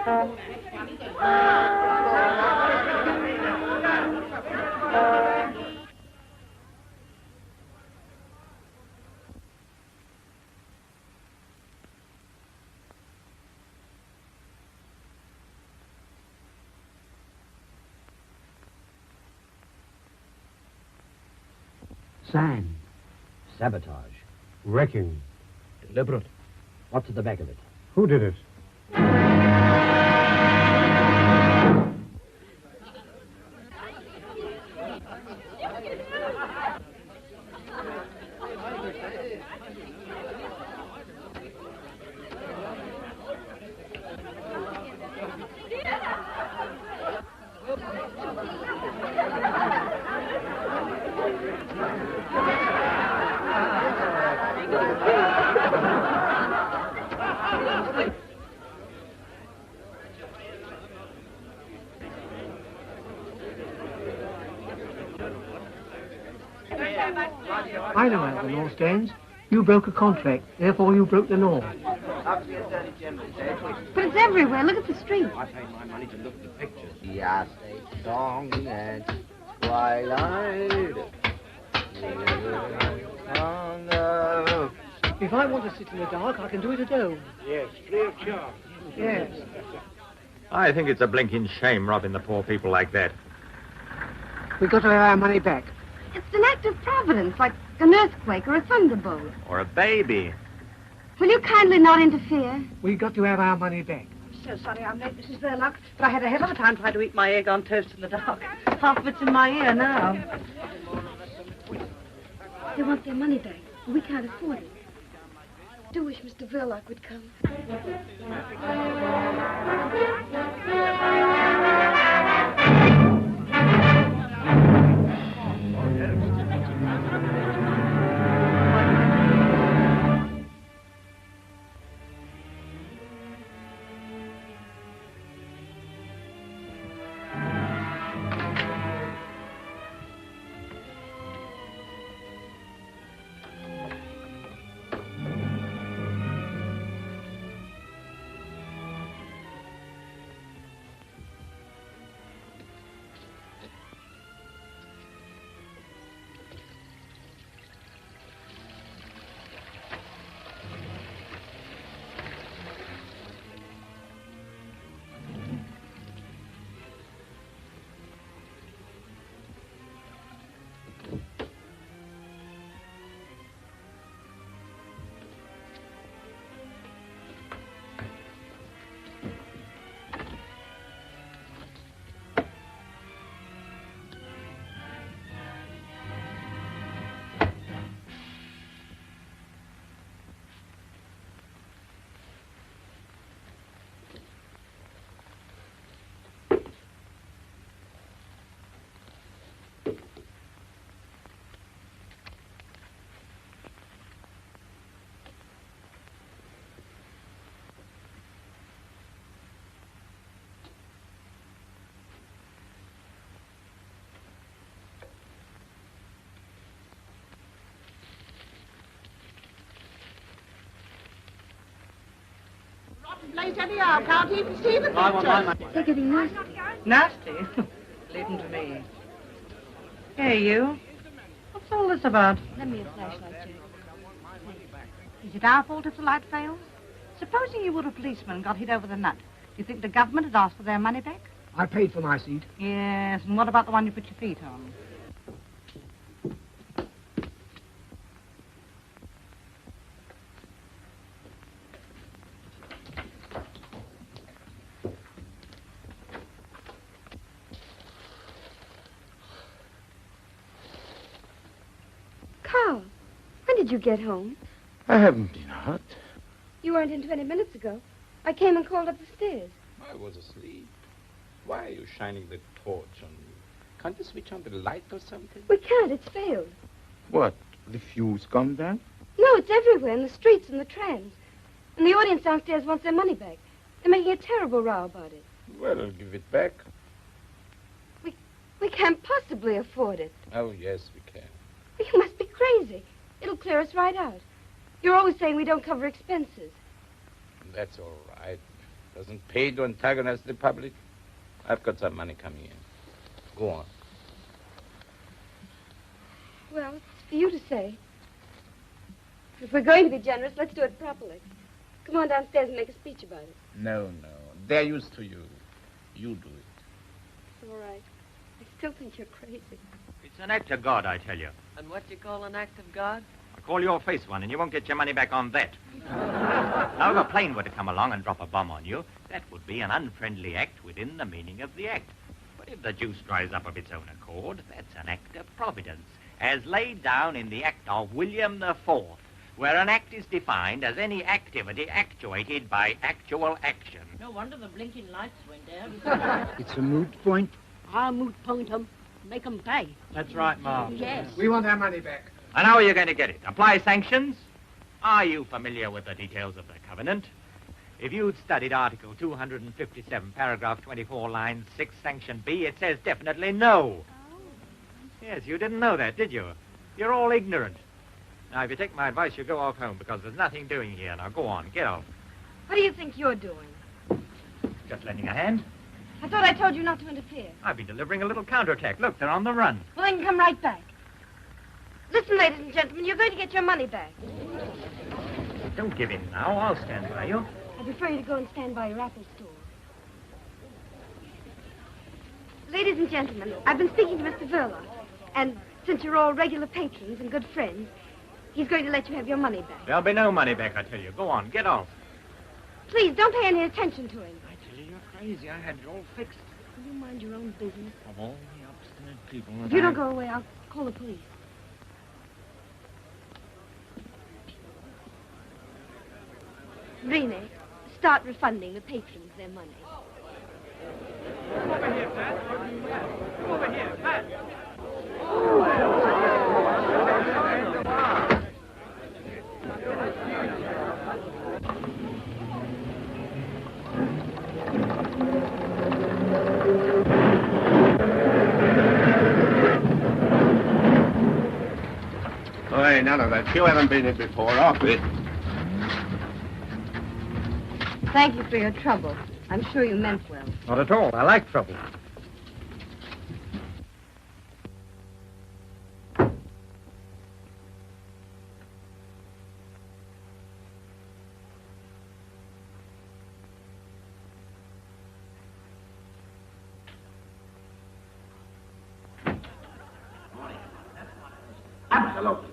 Sign. Sabotage. Wrecking. Deliberate. What's at the back of it? Who did it? I know how the law stands. You broke a contract, therefore you broke the law. But it's everywhere. Look at the street. I paid my money to look at the pictures. Yes, a song at twilight. If I want to sit in the dark, I can do it at home. Yes, free of charge. Yes. I think it's a blinking shame robbing the poor people like that. We've got to have our money back. It's an act of providence, like an earthquake or a thunderbolt. Or a baby. Will you kindly not interfere? We've got to have our money back. So sorry I'm late, Mrs. Verloc, but I had a hell of a time trying to eat my egg on toast in the dark. Half of it's in my ear now. They want their money back. We can't afford it. I do wish Mr. Verloc would come. Late anyhow, can't even see the picture. They're getting nasty. Nasty? Leave them to me. Hey, you. What's all this about? Lend me a flashlight, Jack. Is it our fault if the light fails? Supposing you were a policeman and got hit over the nut. Do you think the government had asked for their money back? I paid for my seat. Yes, and what about the one you put your feet on? Carl, when did you get home? I haven't been out. You weren't in 20 minutes ago. I came and called up the stairs. I was asleep. Why are you shining the torch on me? Can't you switch on the light or something? We can't. It's failed. What? The fuse gone down? No, it's everywhere, in the streets and the trams. And the audience downstairs wants their money back. They're making a terrible row about it. Well, I'll give it back. We can't possibly afford it. Oh, yes, we can. You must be crazy. It'll clear us right out. You're always saying we don't cover expenses. That's all right. Doesn't pay to antagonize the public. I've got some money coming in. Go on. Well, it's for you to say. If we're going to be generous, let's do it properly. Come on downstairs and make a speech about it. No. They're used to you. You do it. All right. I still think you're crazy. It's an act of God, I tell you. And what do you call an act of God? I call your face one, and you won't get your money back on that. Now, if a plane were to come along and drop a bomb on you, that would be an unfriendly act within the meaning of the act. But if the juice dries up of its own accord, that's an act of providence, as laid down in the Act of William IV, where an act is defined as any activity actuated by actual action. No wonder the blinking lights went out. It's a moot point. I'll moot point 'em. Make 'em pay. That's right, Mom. Yes. We want our money back. And how are you going to get it? Apply sanctions? Are you familiar with the details of the covenant? If you'd studied Article 257, paragraph 24, line 6, sanction B, it says definitely no. Yes, you didn't know that, did you? You're all ignorant. Now, if you take my advice, you go off home, because there's nothing doing here. Now, go on, get off. What do you think you're doing? Just lending a hand. I thought I told you not to interfere. I've been delivering a little counterattack. Look, they're on the run. Well, then come right back. Listen, ladies and gentlemen, you're going to get your money back. Don't give in now. I'll stand by you. I prefer you to go and stand by your apple store. Ladies and gentlemen, I've been speaking to Mr. Verloc, and since you're all regular patrons and good friends, he's going to let you have your money back. There'll be no money back, I tell you. Go on, get off. Please, don't pay any attention to him. I tell you, you're crazy. I had it all fixed. Will you mind your own business? Of all the obstinate people If you don't go away, I'll call the police. Rene, start refunding the patrons their money. Over here, Pat. Over here, Pat. Oh, hey, none of that. You haven't been here before, off it. Thank you for your trouble. I'm sure you meant well. Not at all. I like trouble. Absolutely.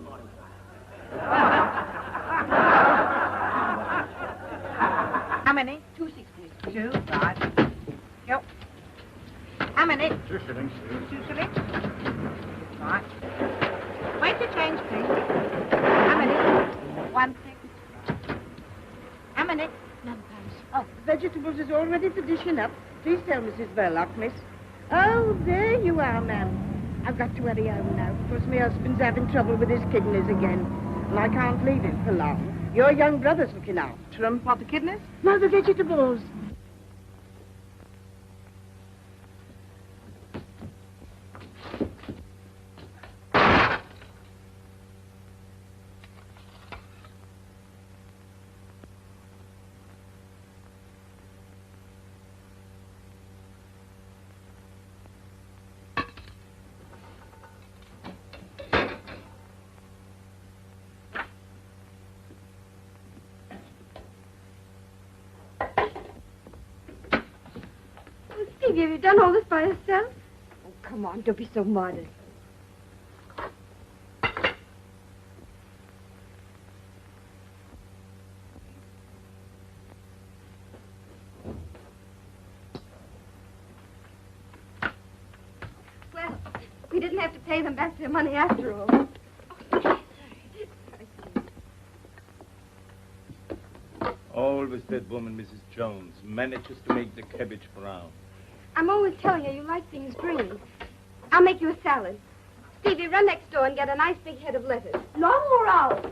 How many? 2 6, please. 2, right. Yep. How many? 2 shillings. 2 shillings. Right. Wait to change, please. How many? 1 6. How many? £9. Oh, vegetables is all ready for dishing up. Please tell Mrs. Verloc, miss. Oh, there you are, ma'am. I've got to hurry home now, because my husband's having trouble with his kidneys again, and I can't leave him for long. Your young brother's looking after him. What, the kidneys? No, the vegetables. Stevie, have you done all this by yourself? Oh, come on, don't be so modest. Well, we didn't have to pay them back their money after all. Oh, sorry. Always that woman, Mrs. Jones, manages to make the cabbage brown. I'm always telling you, you like things green. I'll make you a salad. Stevie, run next door and get a nice big head of lettuce. Long or round?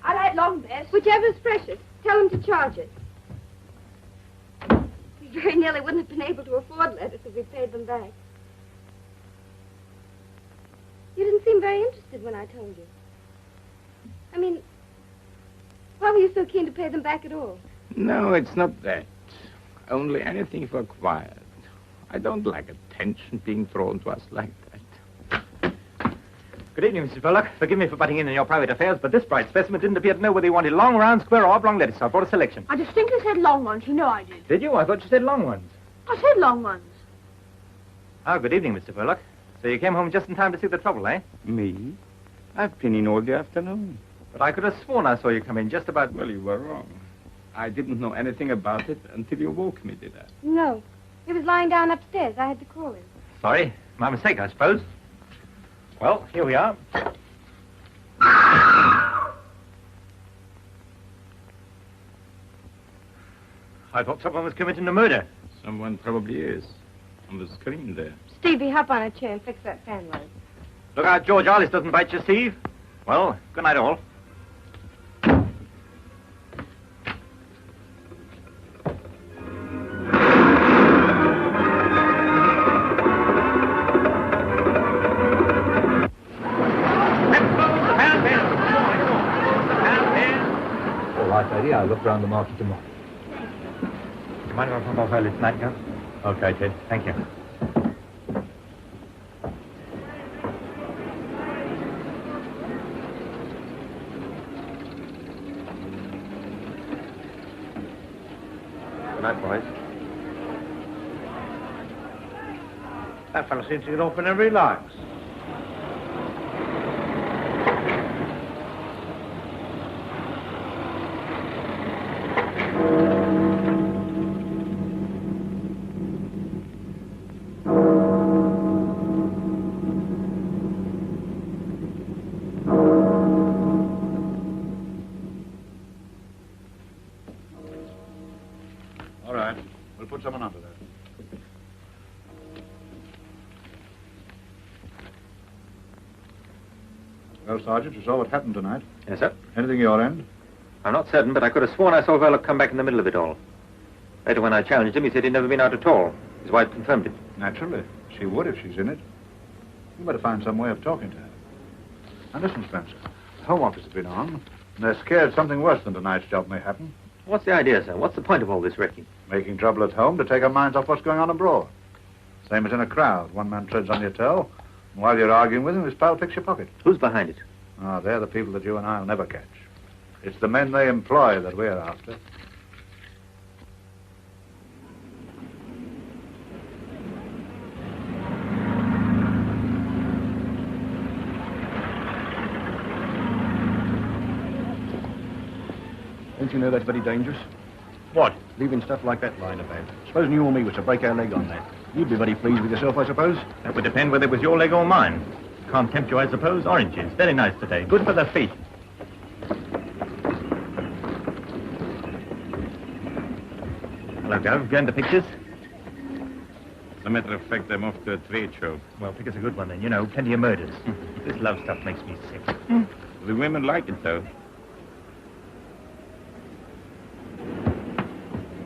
I like long best. Whichever's freshest. Tell him to charge it. We very nearly wouldn't have been able to afford lettuce if we paid them back. You didn't seem very interested when I told you. I mean, why were you so keen to pay them back at all? No, it's not that. Only anything for quiet. I don't like attention being thrown to us like that. Good evening, Mrs. Bullock. Forgive me for butting in your private affairs, but this bright specimen didn't appear to know whether he wanted long, round, square, or oblong lettuce. I brought a selection. I distinctly said long ones. You know I did. Did you? I thought you said long ones. I said long ones. Oh, good evening, Mr. Bullock. So you came home just in time to see the trouble, eh? Me? I've been in all the afternoon. But I could have sworn I saw you come in just about... Well, you were wrong. I didn't know anything about it until you woke me, did I? No. He was lying down upstairs. I had to call him. Sorry. My mistake, I suppose. Well, here we are. I thought someone was committing a murder. Someone probably is. On the screen there. Stevie, hop on a chair and fix that fan light. Look out, George Arliss doesn't bite you, Steve. Well, good night, all. All right, lady. I'll look round the market tomorrow. Do you mind if I pop off early tonight, Gus? Okay, Ted. Thank you. Good night, boys. That fellow seems to get off whenever he likes. All right. We'll put someone onto that. Well, Sergeant, you saw what happened tonight. Yes, sir. Anything your end? I'm not certain, but I could have sworn I saw Verloc come back in the middle of it all. Later, when I challenged him, he said he'd never been out at all. His wife confirmed it. Naturally. She would if she's in it. You better find some way of talking to her. Now, listen, Spencer. The Home Office has been on, and they're scared something worse than tonight's job may happen. What's the idea, sir? What's the point of all this wrecking? Making trouble at home to take our minds off what's going on abroad. Same as in a crowd. One man treads on your toe, and while you're arguing with him, his pal picks your pocket. Who's behind it? Ah, they're the people that you and I'll never catch. It's the men they employ that we're after. Don't you know that's very dangerous? What? Leaving stuff like that lying about. Supposing you or me was to break our leg on that. You'd be very pleased with yourself, I suppose. That would depend whether it was your leg or mine. Can't tempt you, I suppose. Oranges. Very nice today. Good for the feet. Hello, Gov. Going to pictures? As a matter of fact, I'm off to a trade show. Well, pick us a good one then. You know, plenty of murders. This love stuff makes me sick. The women like it, though.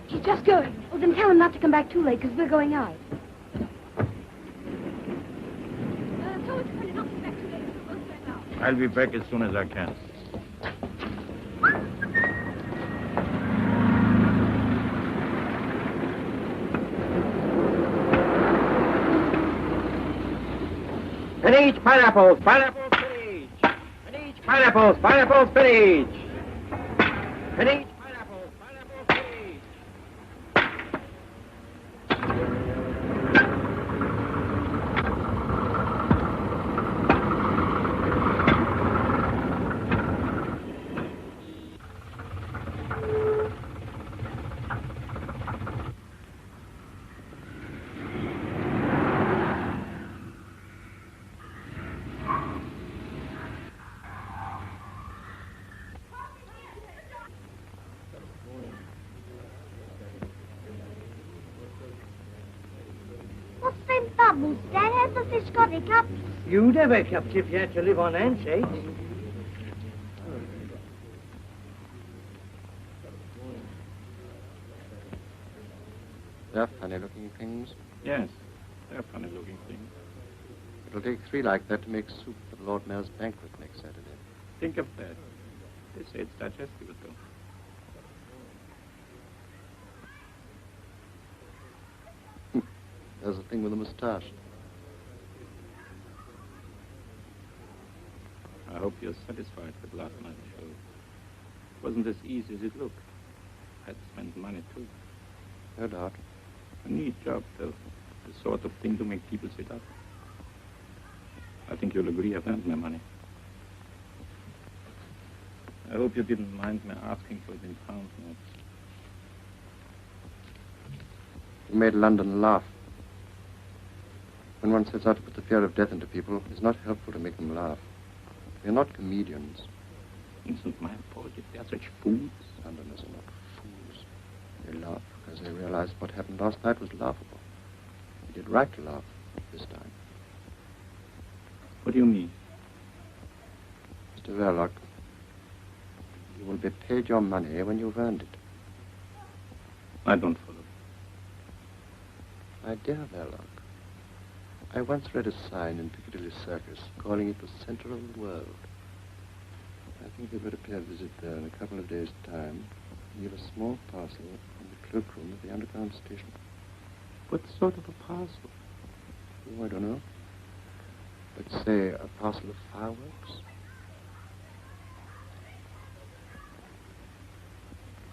He's just going. Well, then tell him not to come back too late, because we're going out. I'll be back as soon as I can. And each pineapples, pineapples spinach. And each pineapples, pineapples spinach. And each pineapples, pineapples spinach. What's them bubbles, Dad? How's the fish got hiccups? You'd have hiccups if you had to live on handshakes. They're funny-looking things. Yes, they're funny-looking things. It'll take 3 like that to make soup for the Lord Mayor's banquet next Saturday. Think of that. They say it's digestible, though. There's the thing with the moustache. I hope you're satisfied with last night's show. It wasn't as easy as it looked. I had to spend money, too. No doubt. A neat job, though. The sort of thing to make people sit up. I think you'll agree I've earned my money. I hope you didn't mind me asking for it in pound notes. You made London laugh. When one sets out to put the fear of death into people, it's not helpful to make them laugh. They're not comedians. It isn't my fault if they're such fools. Londoners are not fools. They laugh because they realize what happened last night was laughable. They did right to laugh this time. What do you mean? Mr. Verloc, you will be paid your money when you've earned it. I don't follow. My dear Verloc, I once read a sign in Piccadilly Circus calling it the center of the world. I think you'd better pay a visit there in a couple of days' time. Leave a small parcel in the cloakroom of the underground station. What sort of a parcel? Oh, I don't know. Let's say a parcel of fireworks.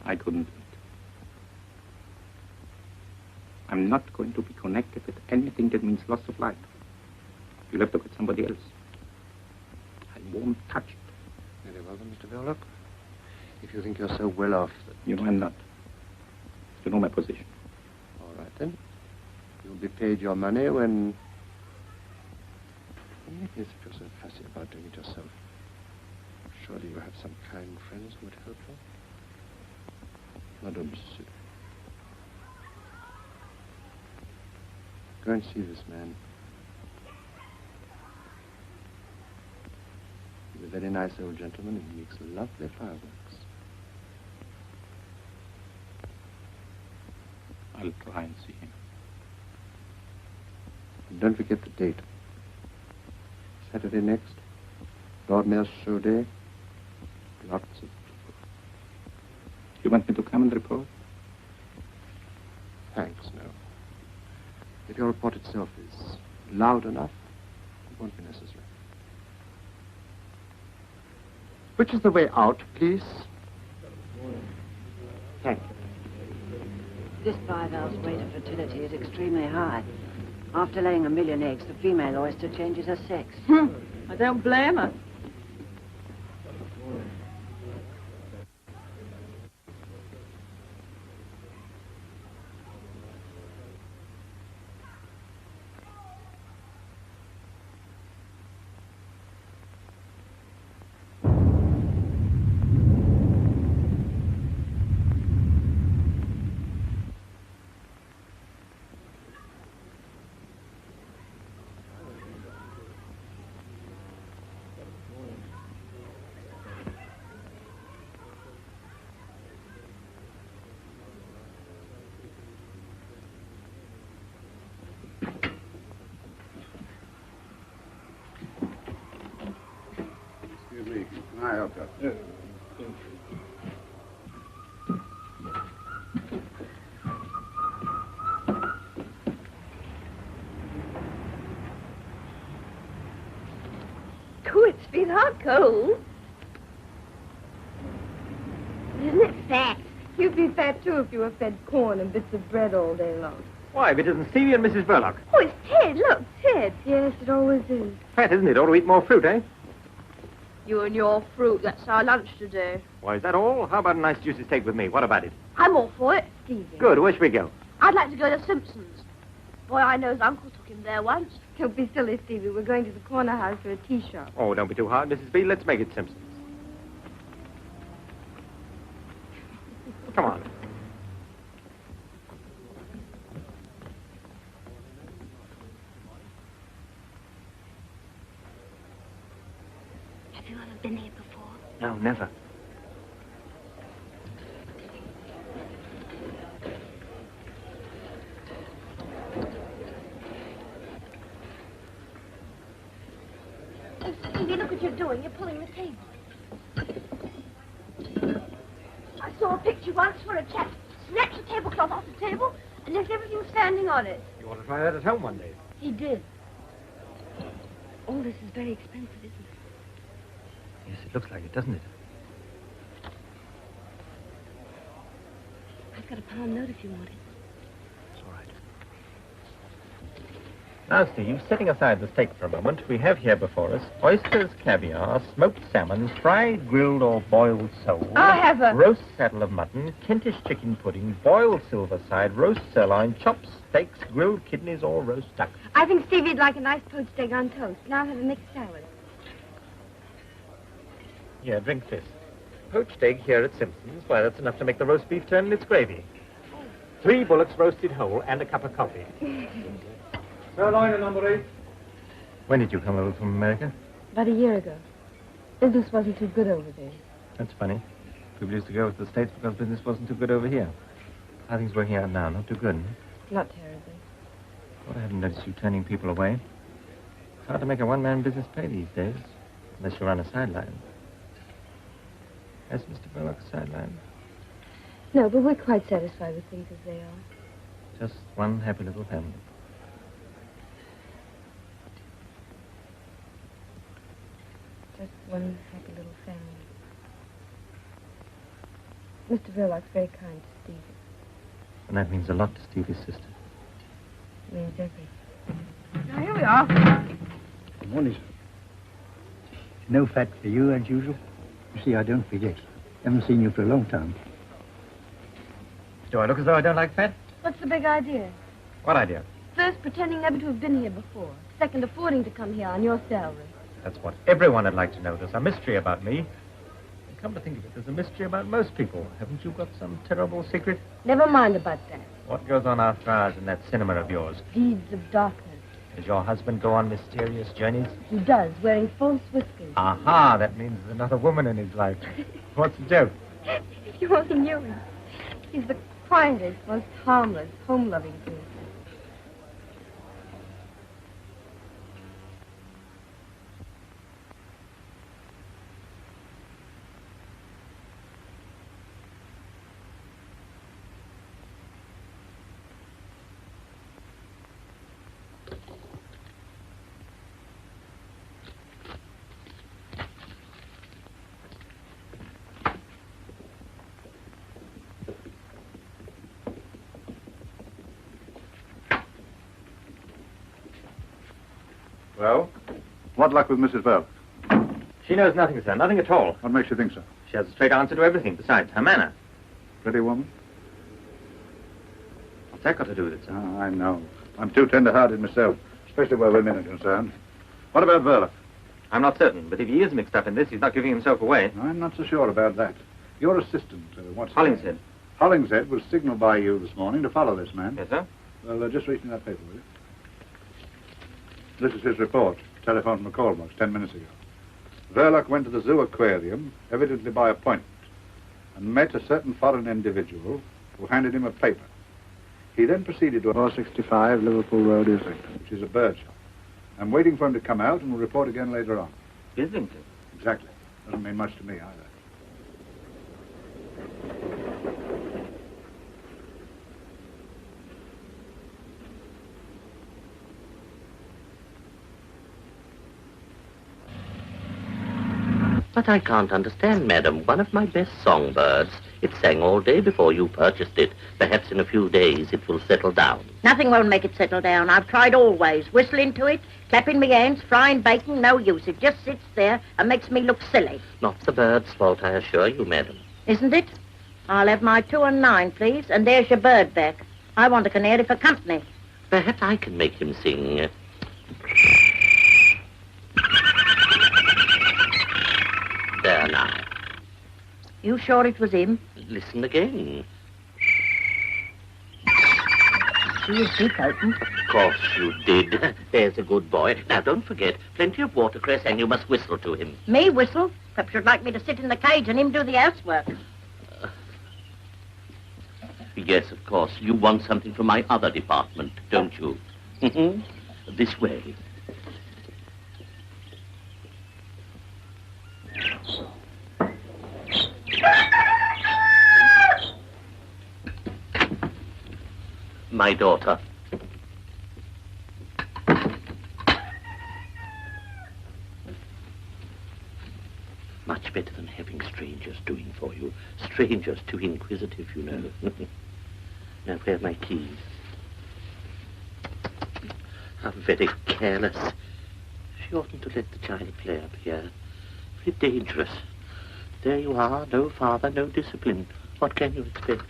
I couldn't do it. I'm not going to be connected with anything that means loss of life. You'll have to get somebody else. I won't touch it. Very well, then, Mr. Verloc. If you think you're so well off that... You know I'm not. You know my position. All right, then. You'll be paid your money when... Yes, if you're so fussy about doing it yourself. Surely you have some kind friends who would help you. Now, don't be silly. Go and see this man. He's a very nice old gentleman, and he makes lovely fireworks. I'll try and see him. And don't forget the date. Saturday next. Lord Mayor's show day. Lots of people. You want me to come and report? Thanks, no. If your report itself is loud enough, it won't be necessary. Which is the way out, please? Thank you. This bivalve's rate of fertility is extremely high. After laying 1 million eggs, the female oyster changes her sex. I don't blame her. Excuse me. Can I help you? It's been hot cold. Isn't it fat? You'd be fat, too, if you were fed corn and bits of bread all day long. Why, if it isn't Stevie and Mrs. Verloc. Oh, it's Ted. Look, Ted. Yes, it always is. Fat, isn't it? Ought to eat more fruit, eh? You and your fruit, that's our lunch today. Why, is that all? How about a nice juicy steak with me? What about it? I'm all for it. Stevie. Good. Where should we go? I'd like to go to Simpson's. Boy, I know his uncle took him there once. Don't be silly, Stevie. We're going to the corner house for a tea shop. Oh, don't be too hard, Mrs. B. Let's make it Simpsons. Come on. Have you ever been here before? No, never. Oh, Stevie, look what you're doing. You're pulling the table. I saw a picture once where a chap snatched the tablecloth off the table and left everything standing on it. You ought to try that at home one day. He did. All this is very expensive, isn't it? Yes, it looks like it, doesn't it? I've got a pound note if you want it. It's all right. Now, Steve, setting aside the steak for a moment, we have here before us oysters, caviar, smoked salmon, fried, grilled, or boiled sole. I'll have a... roast saddle of mutton, Kentish chicken pudding, boiled silver side, roast sirloin, chopped steaks, grilled kidneys, or roast duck. I think Stevie'd like a nice poached egg on toast, and I'll have a mixed salad. Here, drink this. Poached egg here at Simpson's. Why, that's enough to make the roast beef turn in its gravy. 3 bullocks roasted whole and a cup of coffee. Sirloin, number 8. When did you come over from America? About a year ago. Business wasn't too good over there. That's funny. People used to go to the States because business wasn't too good over here. How are things working out now? Not too good, huh? Not terribly. Well, I haven't noticed you turning people away. It's hard to make a one-man business pay these days, unless you're on a sideline. Has Mr. Verloc a sideline? No, but we're quite satisfied with things as they are. Just one happy little family. Just one happy little family. Mr. Verloc's very kind to Stevie. And that means a lot to Stevie's sister. It means everything. Now, here we are. Good morning, sir. No fat for you, as usual. You see, I don't forget. Haven't seen you for a long time. Do I look as though I don't like fat? What's the big idea? What idea? First, pretending never to have been here before. Second, affording to come here on your salary. That's what everyone would like to know. There's a mystery about me. And come to think of it, there's a mystery about most people. Haven't you got some terrible secret? Never mind about that. What goes on after hours in that cinema of yours? Deeds of darkness. Does your husband go on mysterious journeys? He does, wearing false whiskers. Aha, that means there's another woman in his life. What's the joke? If you only knew him. He's the quietest, most harmless, home-loving person. Well, what luck with Mrs. Bell? She knows nothing, sir. Nothing at all. What makes you think so? She has a straight answer to everything. Besides, her manner. Pretty woman? What's that got to do with it, sir? Oh, I know. I'm too tender-hearted myself, especially where women are concerned. What about Verla? I'm not certain, but if he is mixed up in this, he's not giving himself away. I'm not so sure about that. Your assistant, what's his Hollingshead. name? Hollingshead was signaled by you this morning to follow this man. Yes, sir? Well, just read me that paper, will you? This is his report, telephone from a call box 10 minutes ago. Verloc went to the zoo aquarium, evidently by appointment, and met a certain foreign individual who handed him a paper. He then proceeded to 465 Liverpool Road, Islington, which is a bird shop. I'm waiting for him to come out and we'll report again later on. Islington? Exactly. Doesn't mean much to me either. But I can't understand, madam. One of my best songbirds. It sang all day before you purchased it. Perhaps in a few days it will settle down. Nothing won't make it settle down. I've tried always. Whistling to it, clapping my hands, frying bacon, no use. It just sits there and makes me look silly. Not the bird's fault, I assure you, madam. Isn't it? I'll have my 2 and 9, please, and there's your bird back. I want a canary for company. Perhaps I can make him sing. There now. You sure it was him? Listen again. See his beak open. Of course you did. There's a good boy. Now, don't forget, plenty of watercress, and you must whistle to him. Me whistle? Perhaps you'd like me to sit in the cage and him do the housework. Yes, of course. You want something from my other department, don't you? This way. My daughter. Much better than having strangers doing for you. Strangers too inquisitive, you know. Now, where are my keys? How very careless. She oughtn't to let the child play up here. Very dangerous. There you are, no father, no discipline. What can you expect?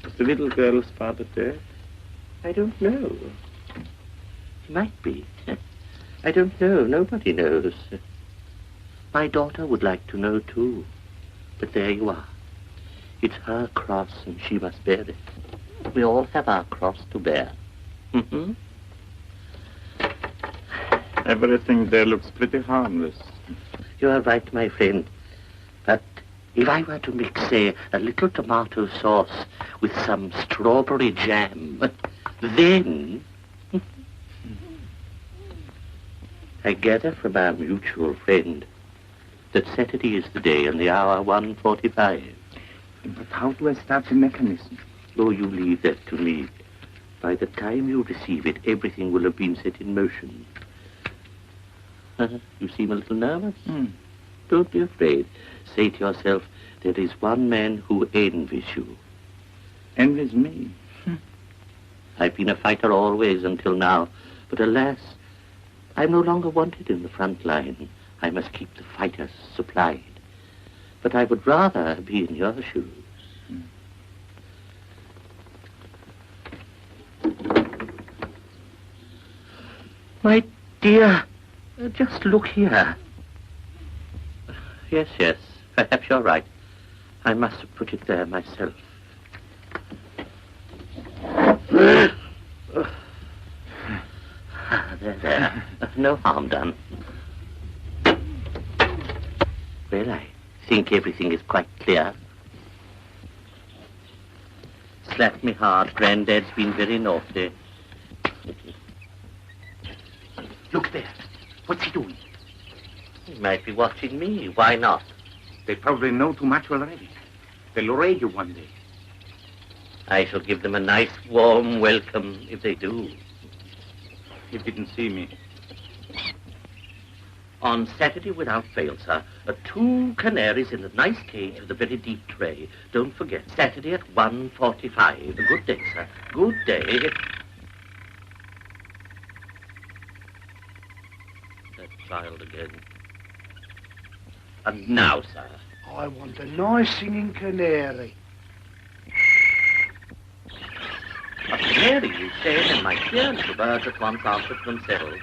Is the little girl's father dead? I don't know. He might be. I don't know. Nobody knows. My daughter would like to know, too. But there you are. It's her cross, and she must bear it. We all have our cross to bear. Mm-hmm. Everything there looks pretty harmless. You are right, my friend. But if I were to mix, say, a little tomato sauce with some strawberry jam, then... I gather from our mutual friend that Saturday is the day and the hour 1:45. But how do I start the mechanism? Oh, you leave that to me. By the time you receive it, everything will have been set in motion. You seem a little nervous. Don't be afraid. Say to yourself, there is one man who envies you. Envies me? I've been a fighter always until now, but alas, I'm no longer wanted in the front line. I must keep the fighters supplied. But I would rather be in your shoes. My dear, just look here. Yes, perhaps you're right. I must have put it there myself. There. No harm done. Well, I think everything is quite clear. Slap me hard. Granddad's been very naughty. Look there. What's he doing? He might be watching me. Why not? They probably know too much already. They'll raid you one day. I shall give them a nice, warm welcome if they do. He didn't see me. On Saturday without fail, sir. 2 canaries in a nice cage with a very deep tray. Don't forget, Saturday at 1:45. Good day, sir. Good day. That child again. And now, sir. I want a nice singing canary. A canary, you said, and my dear little birds at once answered themselves.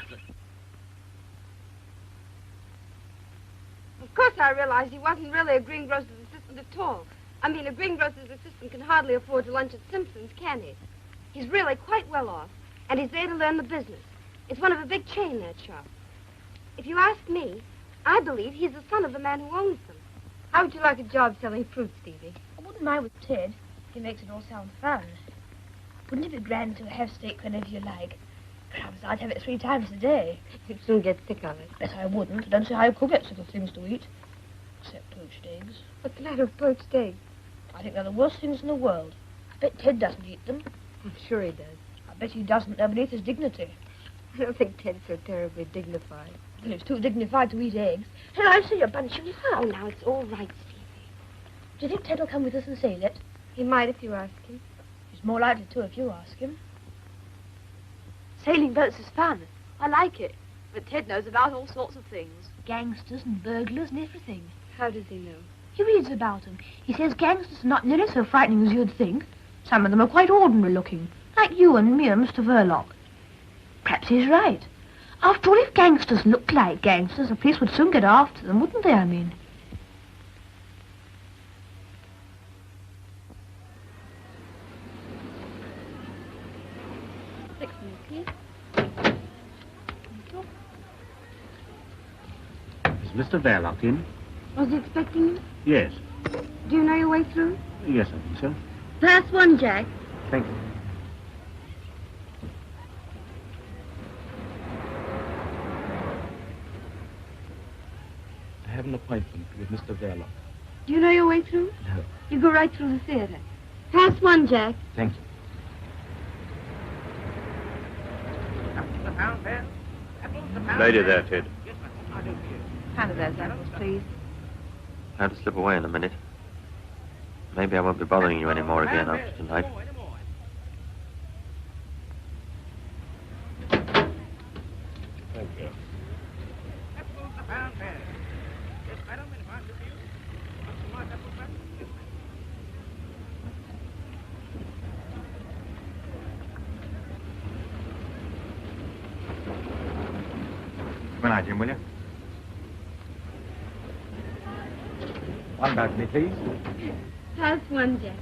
Of course I realized he wasn't really a greengrocer's assistant at all. I mean, a greengrocer's assistant can hardly afford to lunch at Simpson's, can he? He's really quite well off, and he's there to learn the business. It's one of a big chain, that shop. If you ask me, I believe he's the son of the man who owns them. How would you like a job selling fruit, Stevie? I wouldn't mind with Ted. He makes it all sound fun. Wouldn't it be grand to have steak whenever you like? Crumbs, I'd have it 3 times a day. You'd soon get sick of it. Yes, I wouldn't. I don't see how you could get sick of things to eat. Except poached eggs. What's the matter with poached eggs? I think they're the worst things in the world. I bet Ted doesn't eat them. I'm sure he does. I bet he doesn't. They're beneath his dignity. I don't think Ted's so terribly dignified. Well, he's too dignified to eat eggs. And I see you're bunching him up. Oh, now, it's all right, Stevie. Do you think Ted will come with us and sail it? He might if you ask him. He's more likely to if you ask him. Sailing boats is fun. I like it. But Ted knows about all sorts of things. Gangsters and burglars and everything. How does he know? He reads about them. He says gangsters are not nearly so frightening as you'd think. Some of them are quite ordinary looking, like you and me and Mr. Verloc. Perhaps he's right. After all, if gangsters looked like gangsters, the police would soon get after them, wouldn't they, I mean? Is Mr. Verloc in? Was he expecting you? Yes. Do you know your way through? Yes, I think so. Pass 1, Jack. Thank you. I have an appointment with Mr. Verloc. Do you know your way through? No. You go right through the theater. Pass 1, Jack. Thank you. Lady there, Ted. Hand of those apples, please. I had to slip away in a minute. Maybe I won't be bothering you anymore again after tonight. Thank you. Come on, Jim, will you? One balcony, please. How's one, Jack?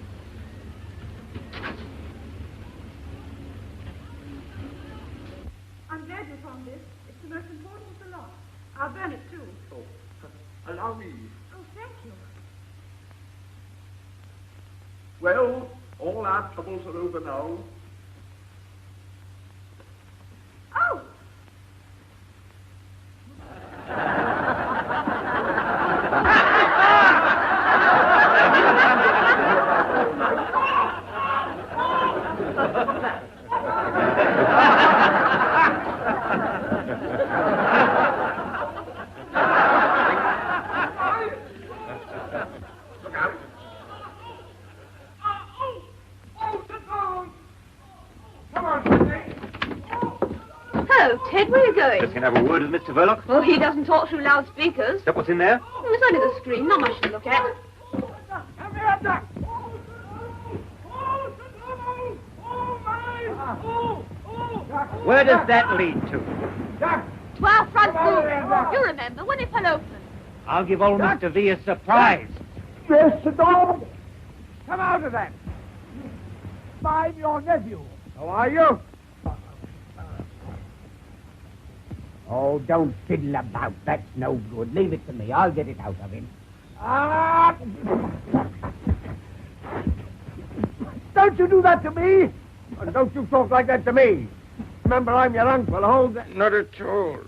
I'm glad you found this. It's the most important of the lot. I'll burn it too. Oh, allow me. Oh, thank you. Well, all our troubles are over now. Oh! Ted, where are you going? Just going to have a word with Mr. Verloc. Well, he doesn't talk through loudspeakers. Is that what's in there? It's only the screen, not much to look at. Where does that lead to? To our front room. You remember, when it fell open. I'll give old Mr. V a surprise. Mr. Dog! Come out of that! I'm your nephew. How are you? Oh, don't fiddle about. That's no good. Leave it to me. I'll get it out of him. Don't you do that to me! And don't you talk like that to me. Remember, I'm your uncle. Hold that. Not at all.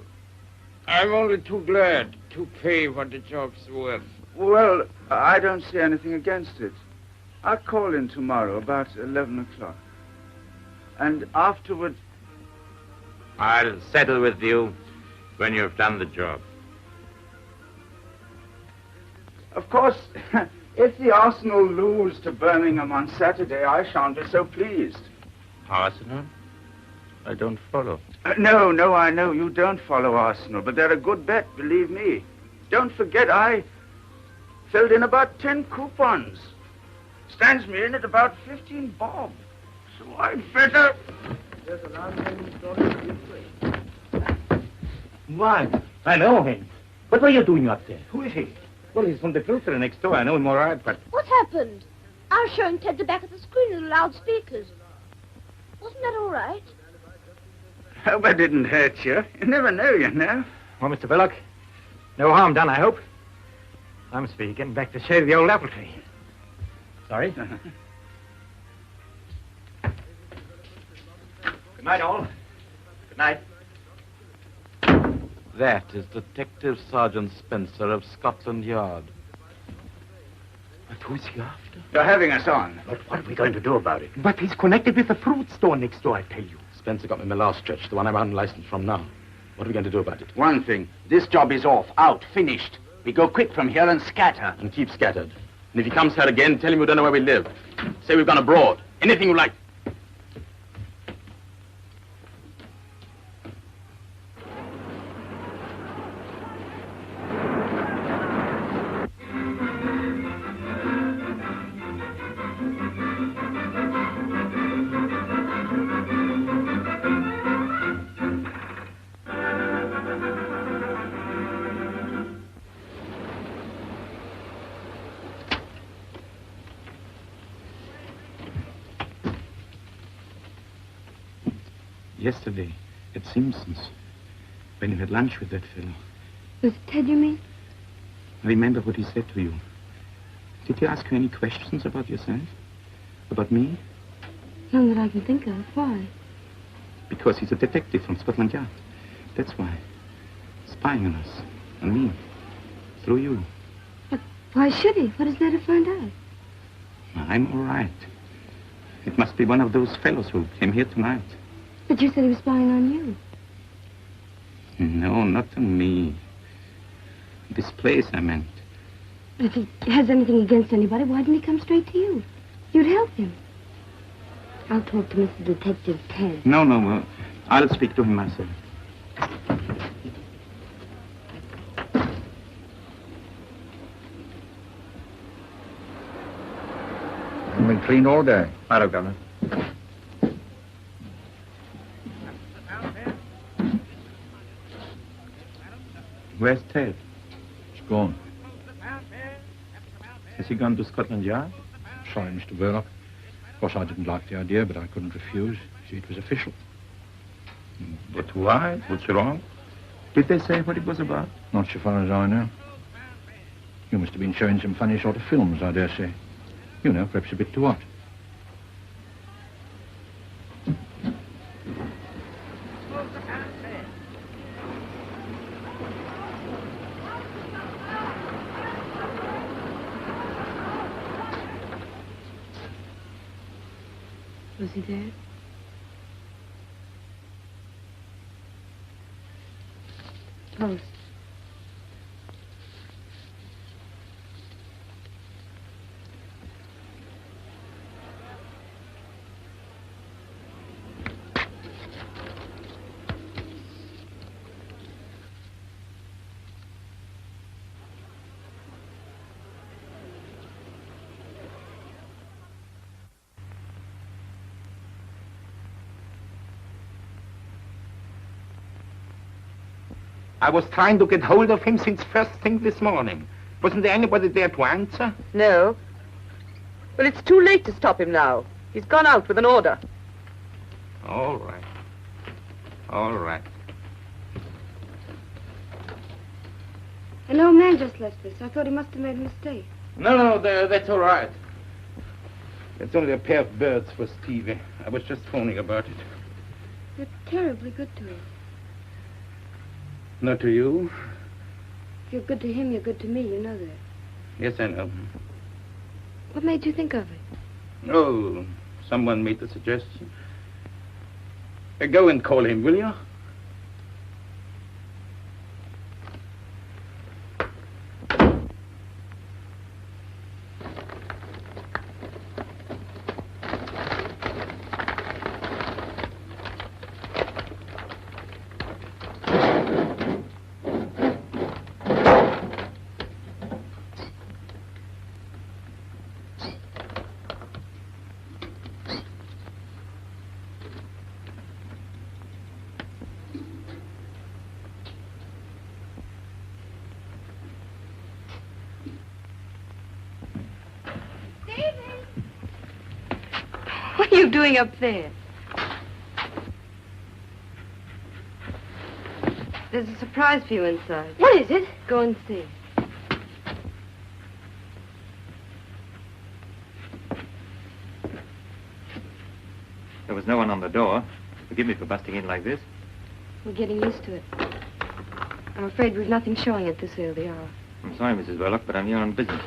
I'm only too glad to pay what the job's worth. Well, I don't see anything against it. I'll call in tomorrow about 11 o'clock. And afterward... I'll settle with you when you've done the job. Of course, if the Arsenal lose to Birmingham on Saturday, I shan't be so pleased. Arsenal? I don't follow. No, I know you don't follow Arsenal, but they're a good bet, believe me. Don't forget, I filled in about 10 coupons. Stands me in at about 15 bob. So I'd better... There's a landlady story this way. Why, I know him. What were you doing up there? Who is he? Well, he's from the filter next door. I know him all right, but... What happened? I was showing Ted the back of the screen with the loudspeakers. Wasn't that all right? Hope I didn't hurt you. You never know, you know. Well, Mr. Verloc, no harm done, I hope. I'm speaking back to shave the old apple tree. Sorry? Good night, all. Good night. That is Detective Sergeant Spencer of Scotland Yard. But who's he after? You're having us on. But what are we going to do about it? But he's connected with the fruit store next door, I tell you. Spencer got me my last stretch, the one I'm unlicensed from now. What are we going to do about it? One thing. This job is off, out, finished. We go quick from here and scatter. And keep scattered. And if he comes here again, tell him we don't know where we live. Say we've gone abroad. Anything you like. Yesterday, at Simpson's, when you had lunch with that fellow. Was it Ted, you mean? Remember what he said to you. Did he ask you any questions about yourself? About me? None that I can think of. Why? Because he's a detective from Scotland Yard. That's why. Spying on us. On me. Through you. But why should he? What is there to find out? I'm all right. It must be one of those fellows who came here tonight. But you said he was spying on you. No, not on me. This place, I meant. But if he has anything against anybody, why didn't he come straight to you? You'd help him. I'll talk to Mr. Detective Ted. No, I'll speak to him myself. I've been clean all day. Hello, Governor. Where's Ted? He's gone. Has he gone to Scotland Yard? Sorry, Mr. Verloc. Of course, I didn't like the idea, but I couldn't refuse. See, it was official. But why? What's wrong? Did they say what it was about? Not so far as I know. You must have been showing some funny sort of films, I dare say. You know, perhaps a bit too hot. Was he there? Post. I was trying to get hold of him since first thing this morning. Wasn't there anybody there to answer? No. Well, it's too late to stop him now. He's gone out with an order. All right. All right. An old man just left this. I thought he must have made a mistake. No, that's all right. It's only a pair of birds for Stevie. I was just phoning about it. You're terribly good to him. Not to you? If you're good to him, you're good to me. You know that. Yes, I know. What made you think of it? Oh, someone made the suggestion. Go and call him, will you? What are you doing up there? There's a surprise for you inside. What is it? Go and see. There was no one on the door. Forgive me for busting in like this. We're getting used to it. I'm afraid we've nothing showing at this early hour. I'm sorry, Mrs. Verloc, but I'm here on business.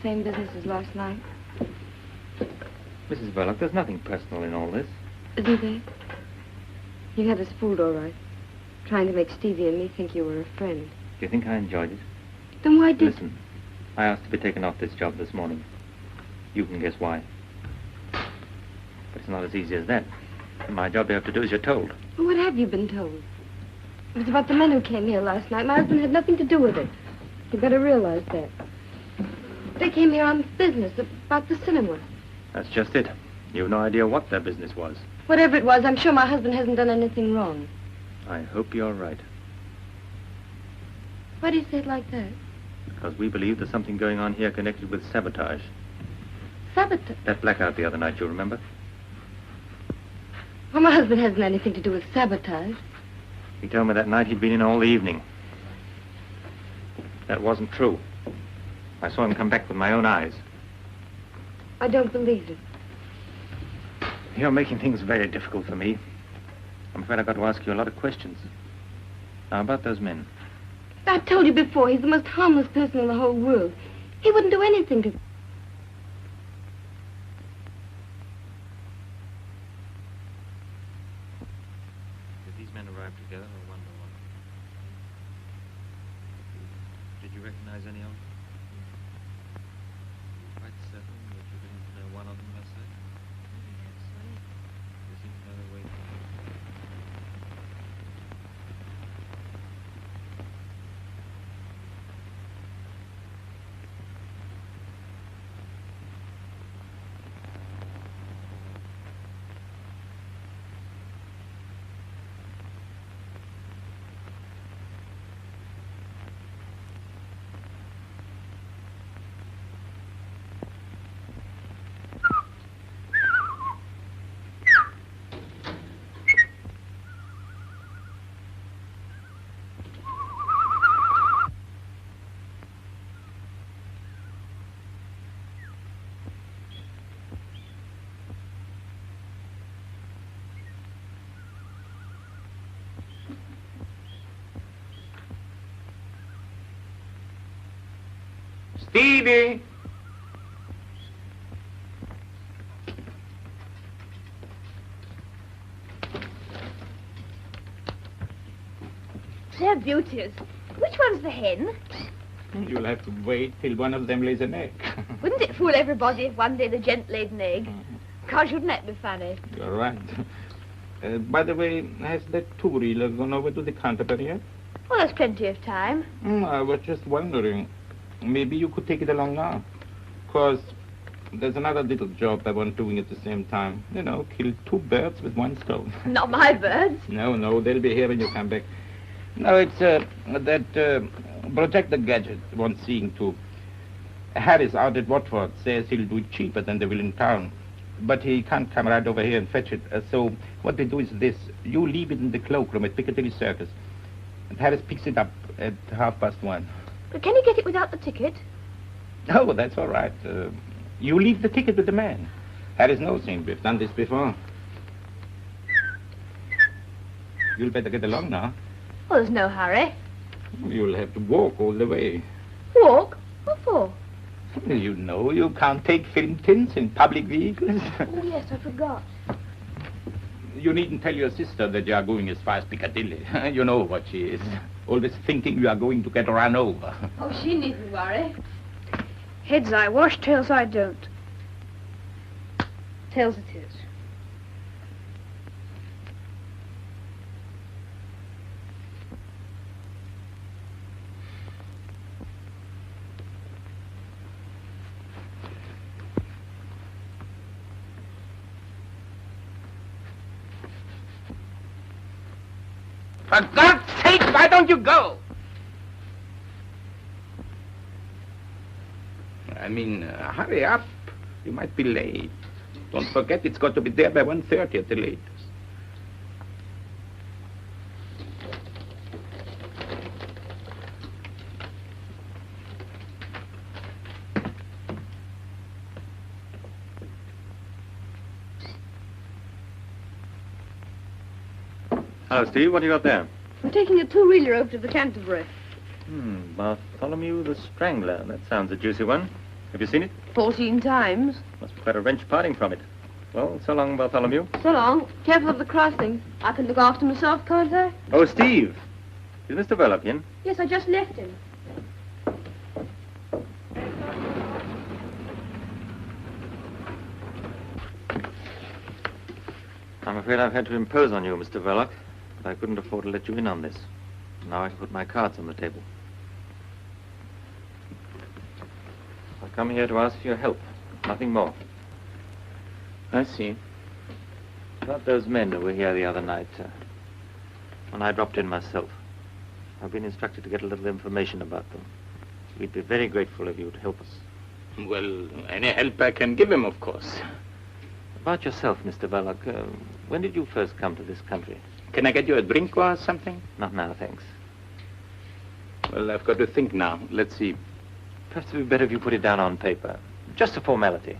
Same business as last night. Mrs. Verloc, there's nothing personal in all this. Isn't there? You had us fooled all right. Trying to make Stevie and me think you were a friend. Do you think I enjoyed it? Then why did... Listen, I asked to be taken off this job this morning. You can guess why. But it's not as easy as that. My job you have to do as you're told. Well, what have you been told? It was about the men who came here last night. My husband had nothing to do with it. You better realize that. They came here on business about the cinema. That's just it. You've no idea what their business was. Whatever it was, I'm sure my husband hasn't done anything wrong. I hope you're right. Why do you say it like that? Because we believe there's something going on here connected with sabotage. Sabotage? That blackout the other night, you remember? Well, my husband hasn't anything to do with sabotage. He told me that night he'd been in all the evening. That wasn't true. I saw him come back with my own eyes. I don't believe it. You're making things very difficult for me. I'm afraid I've got to ask you a lot of questions. Now, about those men. I told you before, he's the most harmless person in the whole world. He wouldn't do anything to... Did these men arrive together or one by one? Did you recognize any of them? Quite certain that you didn't know one of them by sight? There seems no other way. Stevie! They're beauties. Which one's the hen? You'll have to wait till one of them lays an egg. Wouldn't it fool everybody if one day the gent laid an egg? Gosh, wouldn't that be funny? You're right. By the way, has that two-reeler gone over to the Canterbury yet? Well, there's plenty of time. I was just wondering. Maybe you could take it along now. Because there's another little job I want doing at the same time. You know, kill two birds with one stone. Not my birds. No, they'll be here when you come back. No, it's that projector gadget wants seeing to. Harris out at Watford says he'll do it cheaper than they will in town. But he can't come right over here and fetch it. So what they do is this. You leave it in the cloakroom at Piccadilly Circus. And Harris picks it up at 1:30. But can you get it without the ticket? Oh, that's all right. You leave the ticket with the man. Harris knows him. We've done this before. You'll better get along now. Well, there's no hurry. You'll have to walk all the way. Walk? What for? You know, you can't take film tints in public vehicles. Oh, yes, I forgot. You needn't tell your sister that you are going as far as Piccadilly. You know what she is. Always thinking you are going to get run over. Oh, she needn't worry. Heads I wash, tails I don't. Tails it is. For God's sake, why don't you go? I mean, hurry up. You might be late. Don't forget, it's got to be there by 1:30 at the latest. Hello, Steve. What do you got there? I'm taking a two-reeler over to the Canterbury. Bartholomew the Strangler. That sounds a juicy one. Have you seen it? 14 times. Must be quite a wrench parting from it. Well, so long, Bartholomew. So long. Careful of the crossing. I can look after myself, can't I? Oh, Steve. Is Mr. Verloc in? Yes, I just left him. I'm afraid I've had to impose on you, Mr. Verloc. But I couldn't afford to let you in on this. Now I can put my cards on the table. I've come here to ask for your help. Nothing more. I see. About those men who were here the other night, when I dropped in myself. I've been instructed to get a little information about them. We'd be very grateful if you'd help us. Well, any help I can give him, of course. About yourself, Mr. Verloc, when did you first come to this country? Can I get you a drink or something? Not now, thanks. Well, I've got to think now. Let's see. Perhaps it would be better if you put it down on paper. Just a formality.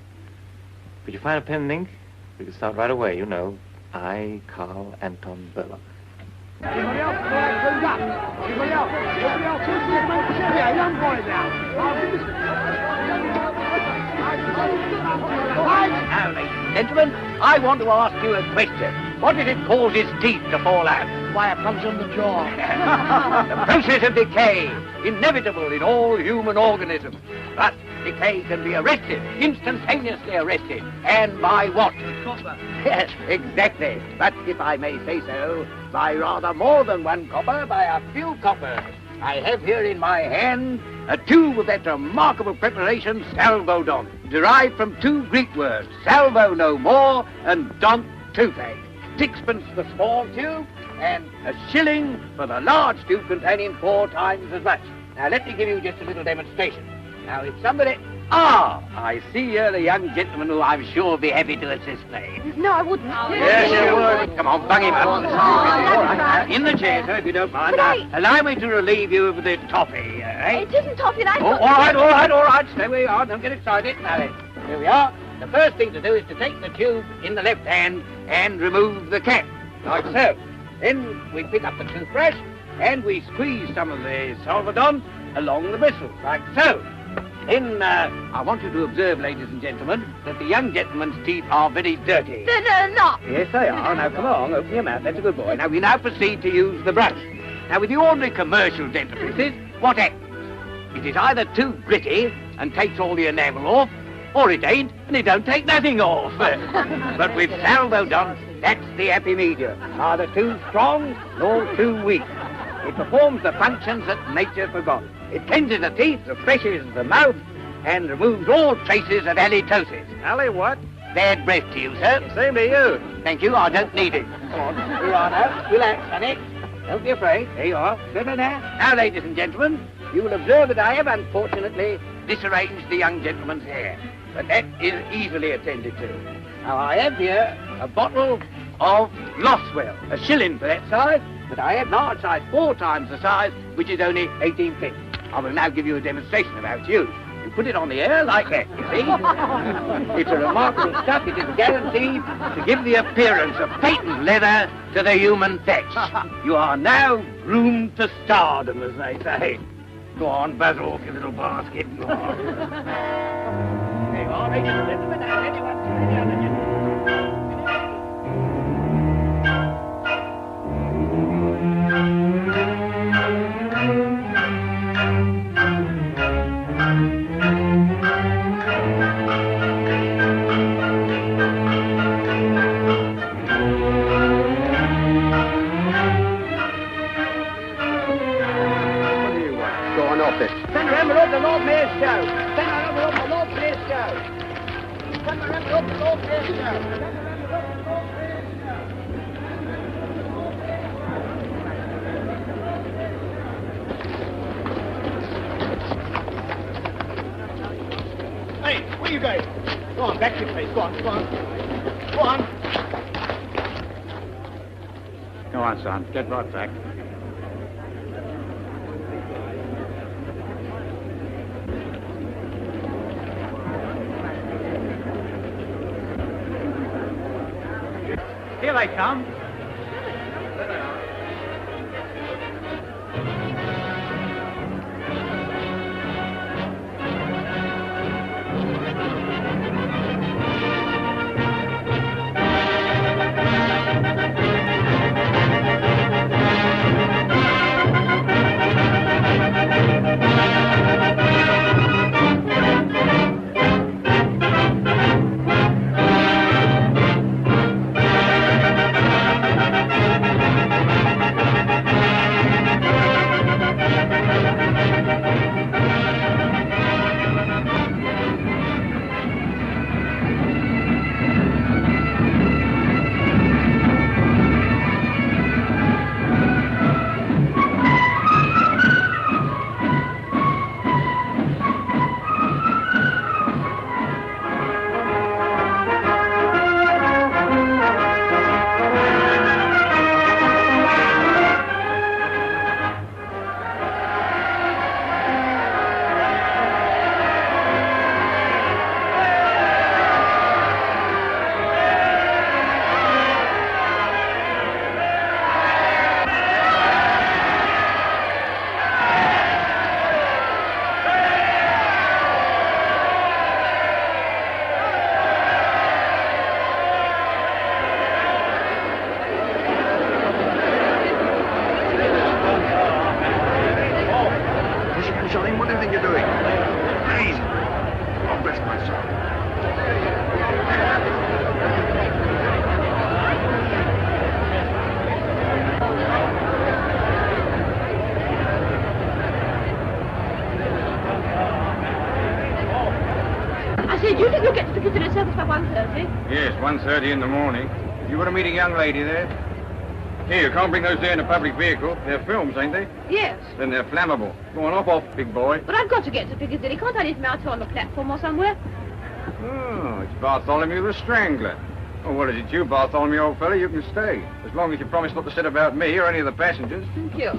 Could you find a pen and ink? We could start right away, you know. I, Carl Anton Verloc. Anybody else? Anybody else? Anybody else? Yeah, young boy now. Now, ladies and gentlemen, I want to ask you a question. What if it cause his teeth to fall out? Why, it comes on the jaw. The process of decay, inevitable in all human organisms. But decay can be arrested, instantaneously arrested. And by what? Copper. Yes, exactly. But if I may say so, by rather more than one copper, by a few coppers. I have here in my hand a tube of that remarkable preparation, salvo-don, derived from two Greek words, salvo no more and don toothache. 6pence for the small tube and a shilling for the large tube containing 4 times as much. Now let me give you just a little demonstration. Now if somebody... Ah, I see here a young gentleman who I'm sure will be happy to assist me. No, I wouldn't. Yes, you would. Come on, bung him up. All right. In the chair, sir, if you don't mind. Allow me to relieve you of the toffee, eh? It isn't toffee, I all right. Stay where you are. Don't get excited. Now then, here we are. The first thing to do is to take the tube in the left hand and remove the cap, like so. Then we pick up the toothbrush and we squeeze some of the salvo-don along the bristles, like so. Then I want you to observe, ladies and gentlemen, that the young gentleman's teeth are very dirty. They're not. Yes, they are. Now, come along, open your mouth. That's a good boy. Now, we now proceed to use the brush. Now, with the ordinary commercial dentifrices, what happens? It is either too gritty and takes all the enamel off, or it ain't and it don't take nothing off. But with salvo-don, that's the happy medium. Neither too strong nor too weak. It performs the functions that nature forgot. It cleanses the teeth, refreshes the mouth, and removes all traces of halitosis. Ali, what? Bad breath to you, sir. Same to you. Thank you, I don't need it. Come on, here you are now. Relax, honey. Don't be afraid. There you are. Sit down now. Now, ladies and gentlemen, you will observe that I have, unfortunately, disarranged the young gentleman's hair. But that is easily attended to. Now, I have here a bottle of Loswell, a shilling for that size, but I have large size, 4 times the size, which is only 18p. I will now give you a demonstration of how it's used. You put it on the air like that, you see? It's a remarkable stuff. It is guaranteed to give the appearance of patent leather to the human thatch. You are now groomed to stardom, as they say. Go on, buzz off, you little basket. Go on. There you are, ladies and gentlemen. Now, anyone to any other gentleman. Send her over the Lord Mayor's show. Send her over the Lord Mayor's show. Send her over the Lord Mayor's show. Hey, where you going? Go on, back to your place. Go on, go on. Go on. Go on, son. Get right back. Here they come. 1:30 in the morning. You want to meet a young lady there? Here, you can't bring those there in a public vehicle. They're films, ain't they? Yes. Then they're flammable. Go on, off, big boy. But I've got to get to Piccadilly. Can't I leave them out on the platform or somewhere? Oh, it's Bartholomew the Strangler. Oh, well, is it you, Bartholomew, old fella? You can stay. As long as you promise not to sit about me or any of the passengers. Thank you.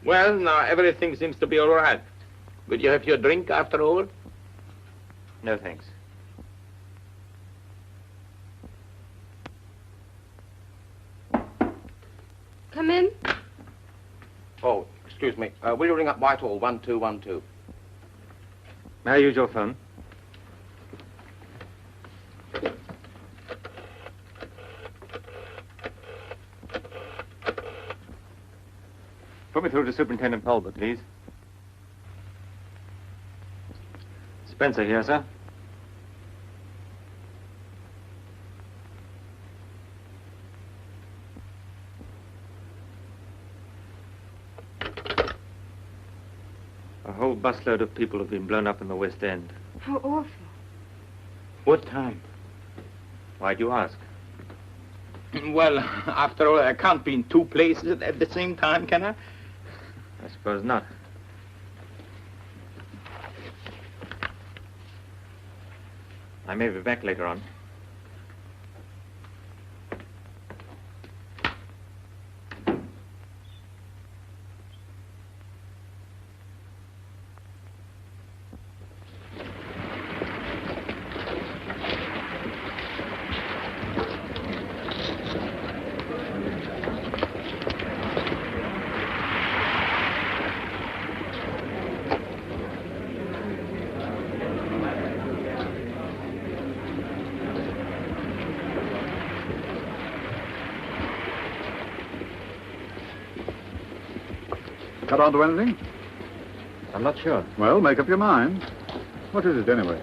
Well, now everything seems to be all right. Will you have your drink after all? No, thanks. Come in. Oh, excuse me. Will you ring up Whitehall 1212? May I use your phone? Put me through to Superintendent Pulver, please. Spencer here, sir. A whole busload of people have been blown up in the West End. How awful. What time? Why do you ask? Well, after all, I can't be in two places at the same time, can I? I suppose not. I may be back later on. Got on to anything? I'm not sure. Well, make up your mind. What is it, anyway?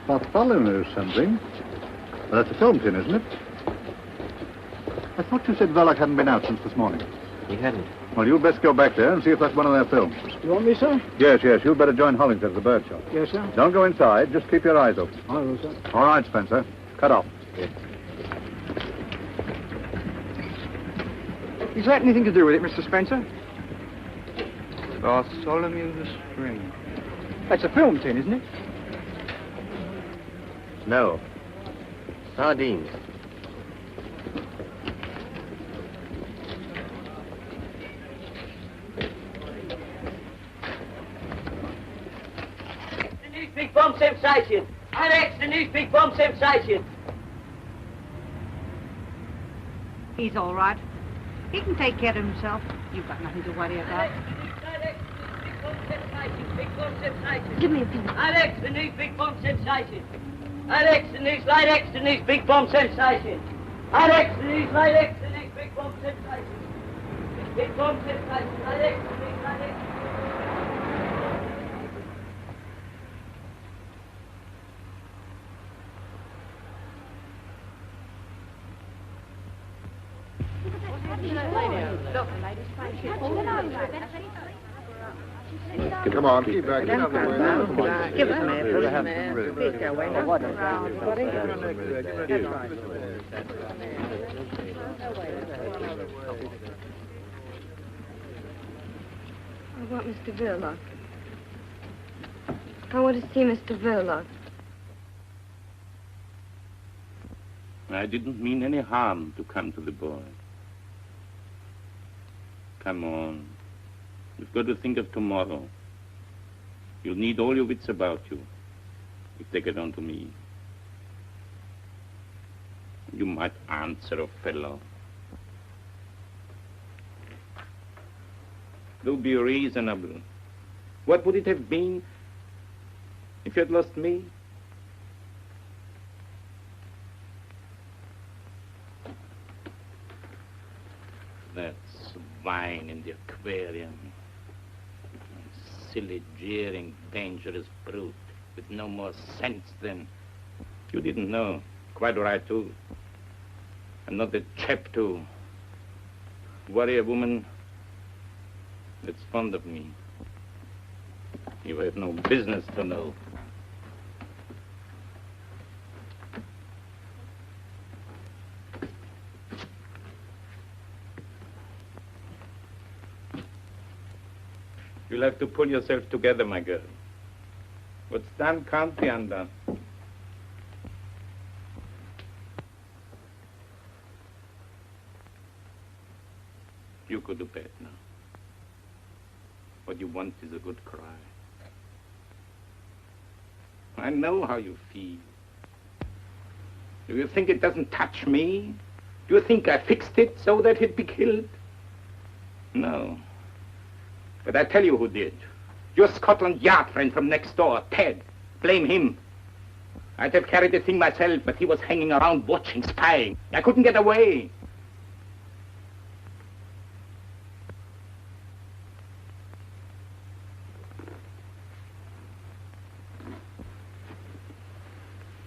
Bartholomew something. Well, that's a film tin, isn't it? I thought you said Verloc hadn't been out since this morning. He hadn't. Well, you'd best go back there and see if that's one of their films. You want me, sir? Yes, you'd better join Hollington at the bird shop. Yes, sir. Don't go inside. Just keep your eyes open. I will, sir. All right, Spencer. Cut off. Yes. Is that anything to do with it, Mr. Spencer? Bartholomew the Strangler. That's a film tin, isn't it? No. Sardines. bomb sensation. Alex, the news big bomb sensation. He's all right. He can take care of himself. You've got nothing to worry about. Give me a piece. Alex, the news big bomb sensation. Alex, the news light X, the news big bomb sensation. Alex, the news light X, the news big bomb sensation. Big bomb sensation. Alex, the news light X. Come on, keep back. Get out of the way. Give us a minute. Please go away. I want Mr. Verloc. I want to see Mr. Verloc. I didn't mean any harm to come to the boy. Come on. You've got to think of tomorrow. You'll need all your wits about you if they get on to me. You might answer a fellow. Do be reasonable. What would it have been if you had lost me? That swine in the aquarium. Silly, jeering, dangerous brute with no more sense than... You didn't know. Quite right, too. I'm not the chap to worry a woman that's fond of me. You have no business to know. You'll have to pull yourself together, my girl. What's done can't be undone. You go to bed now. What you want is a good cry. I know how you feel. Do you think it doesn't touch me? Do you think I fixed it so that he'd be killed? No. But I tell you who did. Your Scotland Yard friend from next door, Ted. Blame him. I'd have carried the thing myself, but he was hanging around watching, spying. I couldn't get away.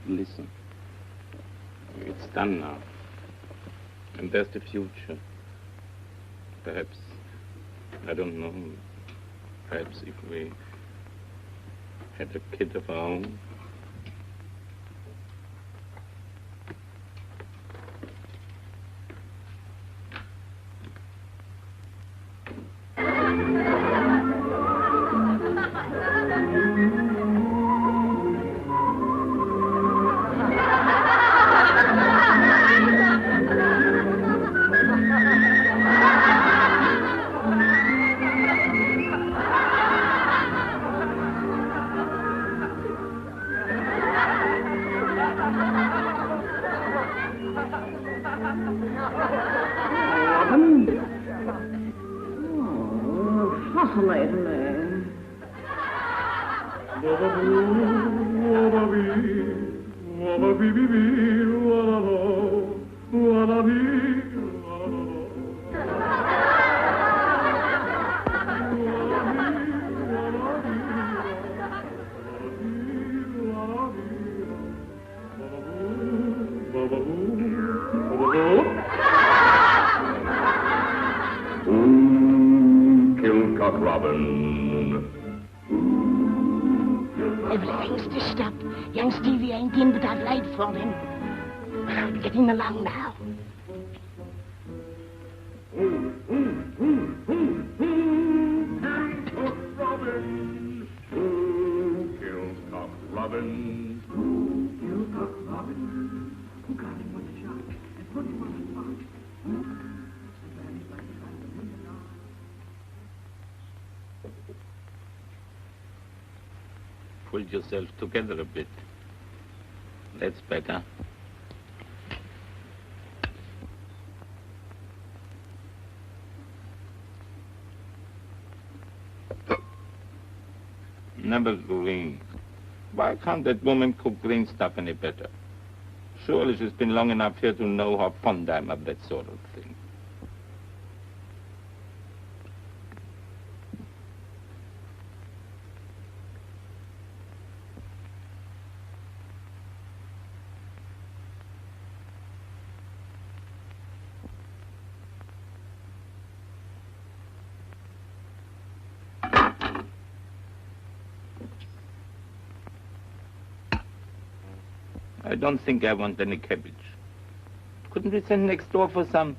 Listen. It's done now. And there's the future. Perhaps, I don't know, perhaps if we had a kid of our own. Everything's stitched up. Young Stevie ain't in, but I've laid for him. But I'm getting along now. Robin. Kills Cock Robin. Kills Cock Robin. Who got him with the shot and put him on the spot. pulled yourself together a bit. That's better. Never green. Why can't that woman cook green stuff any better? Surely she's been long enough here to know how fond I am of that sort of thing. I don't think I want any cabbage. Couldn't we send next door for some?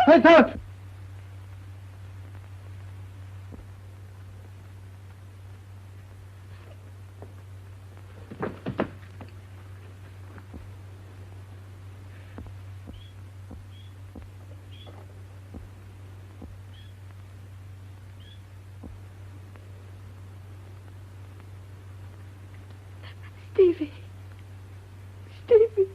Hey, Doc! Stevie. Stevie.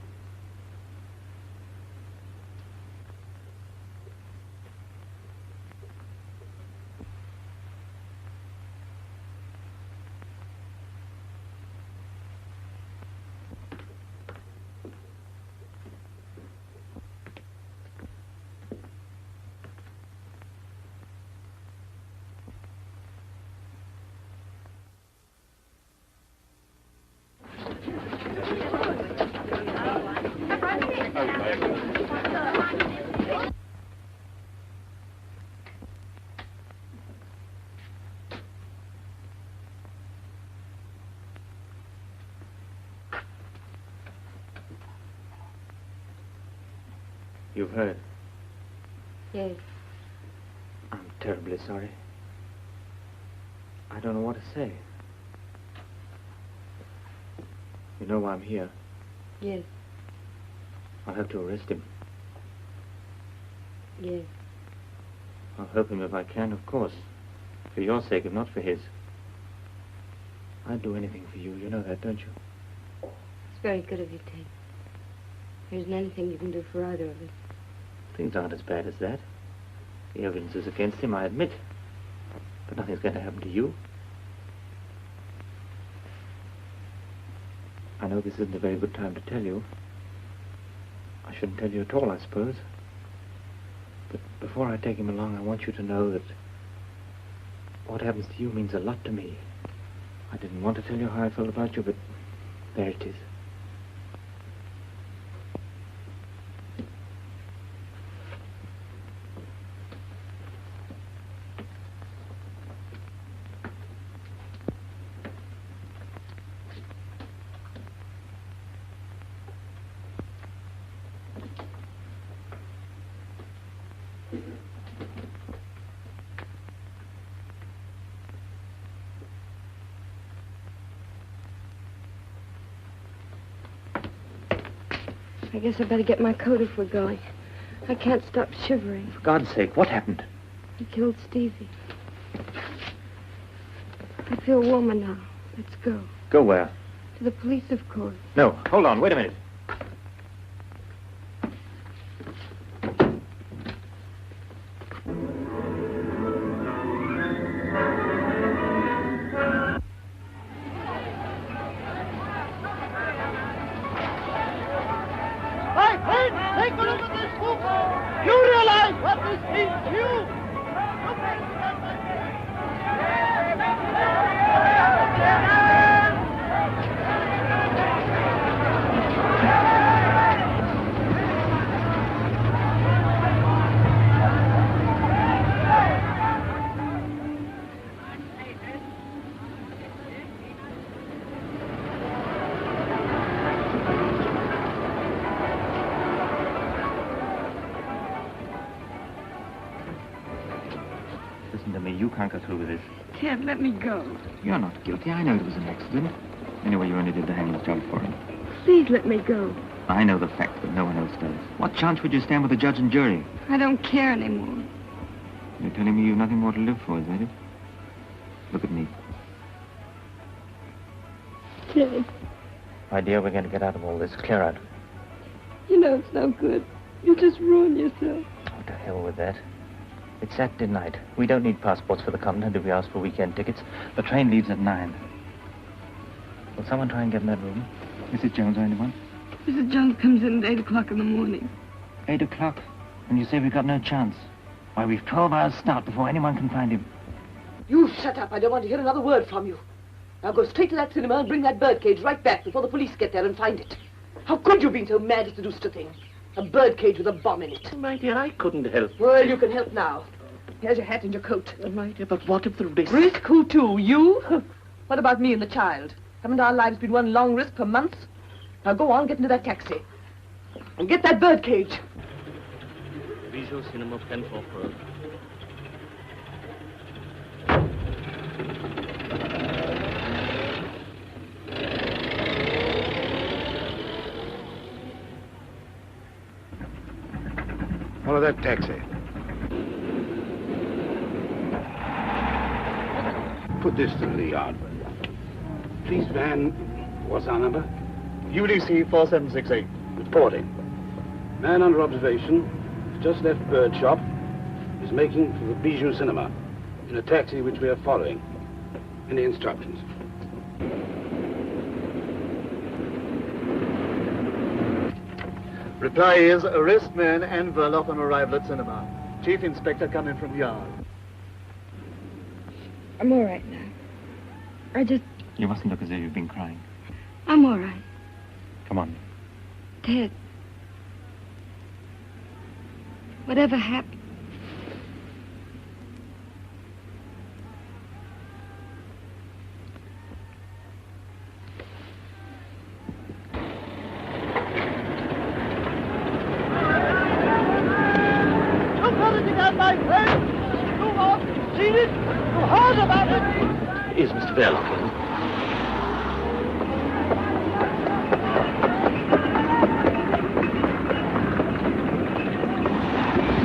You've heard. Yes. I'm terribly sorry. I don't know what to say. You know why I'm here. Yes. I'll have to arrest him. Yes. I'll help him if I can, of course. For your sake, if not for his. I'd do anything for you. You know that, don't you? It's very good of you, Ted. There isn't anything you can do for either of us. Things aren't as bad as that. The evidence is against him, I admit. But nothing's going to happen to you. I know this isn't a very good time to tell you. I shouldn't tell you at all, I suppose. But before I take him along, I want you to know that what happens to you means a lot to me. I didn't want to tell you how I felt about you, but there it is. I guess I better get my coat if we're going. I can't stop shivering. For God's sake, what happened? He killed Stevie. I feel warmer now. Let's go. Go where? To the police, of course. No, hold on, wait a minute. My friend, take a look at this book. You realize what this means to you? Listen to me, you can't go through with this. Can't let me go. You're not guilty. I know it was an accident. Anyway, you only did the hangman's job for him. Please let me go. I know the fact, but no one else does. What chance would you stand with the judge and jury? I don't care anymore. You're telling me you've nothing more to live for, is that it? Look at me. Ted, My dear, we're going to get out of all this. Clear out. you know it's no good. You'll just ruin yourself. Oh, to hell with that. It's Saturday night. We don't need passports for the continent if we ask for weekend tickets. The train leaves at 9. Will someone try and get in that room? Mrs. Jones or anyone? Mrs. Jones comes in at 8 o'clock in the morning. 8 o'clock? And you say we've got no chance? Why, we've 12 hours start before anyone can find him. You shut up. I don't want to hear another word from you. Now go straight to that cinema and bring that birdcage right back before the police get there and find it. How could you be so mad as to do such a thing? A birdcage with a bomb in it. My dear, I couldn't help. Well, you can help now. Here's your hat and your coat. My dear, but what if the risk... Risk? Who to? You? What about me and the child? Haven't our lives been one long risk for months? Now go on, get into that taxi. And get that birdcage. Visual cinema Penfolds Road. Follow that taxi. Put this through the yard. Police van, what's our number? UDC 4768. Reporting. Man under observation, just left bird shop, is making for the Bijou Cinema in a taxi which we are following. Any instructions? Reply is arrest man and Verloc on arrival at cinema. Chief Inspector coming from yard. I'm all right now. You mustn't look as if you've been crying. I'm all right. Come on. Ted. Whatever happened? My friend, you want seen it? You heard about it? Is Mr. Verloc in?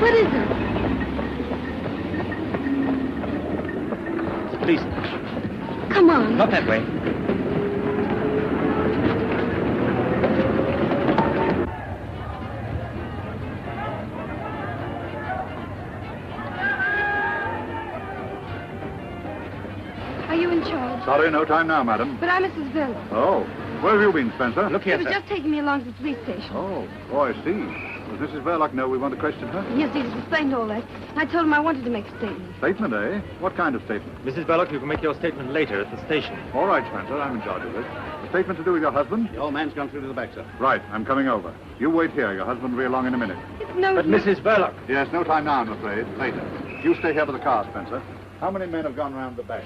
What is it? It's the police. Come on. Not that way. Are you in charge? Sorry, no time now, madam. But I'm Mrs. Villa. Oh, where have you been, Spencer? Look He here, was sir. just taking me along to the police station. Oh, I see. Does Mrs. Verloc know we want to question her? Yes, he explained all that. I told him I wanted to make a statement. Statement, eh? What kind of statement? Mrs. Verloc, you can make your statement later at the station. All right, Spencer, I'm in charge of this. A statement to do with your husband? The old man's gone through to the back, sir. Right, I'm coming over. You wait here. Your husband will be along in a minute. No, But Mrs. Verloc... Yes, no time now, I'm afraid. Later. You stay here with the car, Spencer. How many men have gone round the back?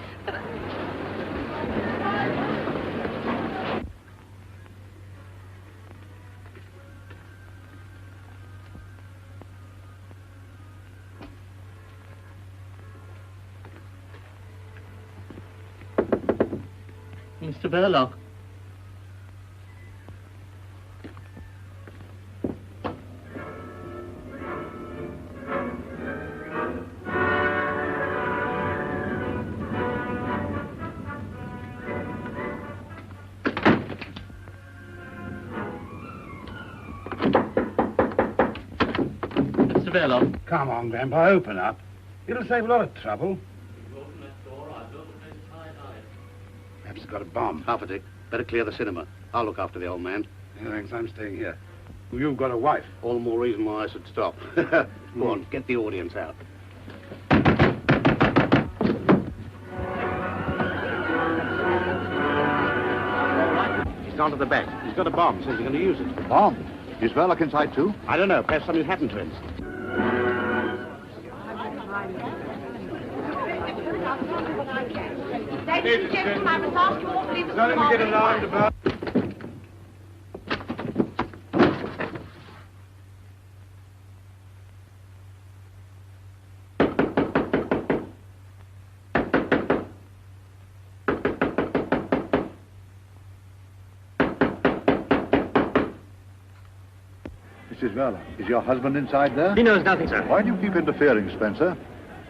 Mr. Verloc. Verloc. Come on, Grandpa, open up. It'll save a lot of trouble. Perhaps he's got a bomb. Half a dick. Better clear the cinema. I'll look after the old man. Yeah, thanks, I'm staying here. Well, you've got a wife. All the more reason why I should stop. Go on, get the audience out. He's gone to the back. He's got a bomb. Says he's going to use it. Bomb? Is Verloc inside too? I don't know. Perhaps something happened to him. Ladies and gentlemen, I must ask you all to leave us Let him get alarmed about. Mrs. Verloc, is your husband inside there? He knows nothing, sir. Why do you keep interfering, Spencer?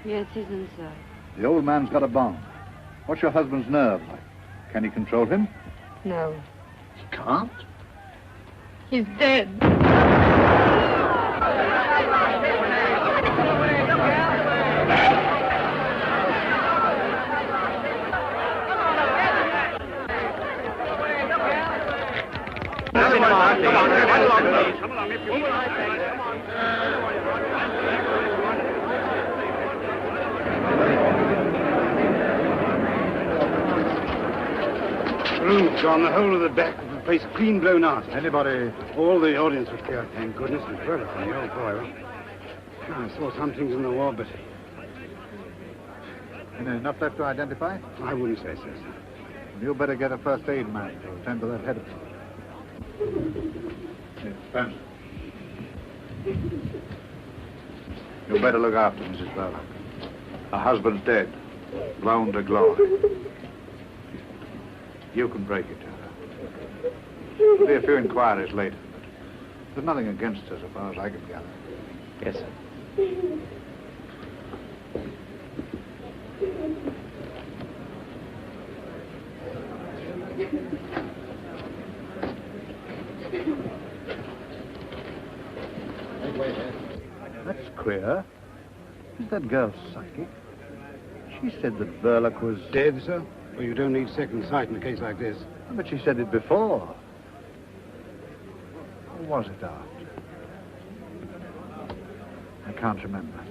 Yes, he's inside. The old man's got a bomb. What's your husband's nerve like? Can he control him? No. He can't? He's dead. Room's gone, the whole of the back of the place clean blown out. Anybody? All the audience was killed, thank goodness. And Verloc and the old boy. I saw some things in the war, but Enough left to identify? I wouldn't say so, sir. You better get a first aid man to attend to that head of it. Spencer. You better look after Mrs. Verloc. Her husband's dead. Blown to glory. You can break it to her. There'll be a few inquiries later, but there's nothing against her so far as I can gather. Yes, sir. That's queer. Is that girl psychic? She said that Verloc was... Dead, sir? Well, you don't need second sight in a case like this. But she said it before. Or was it after? I can't remember.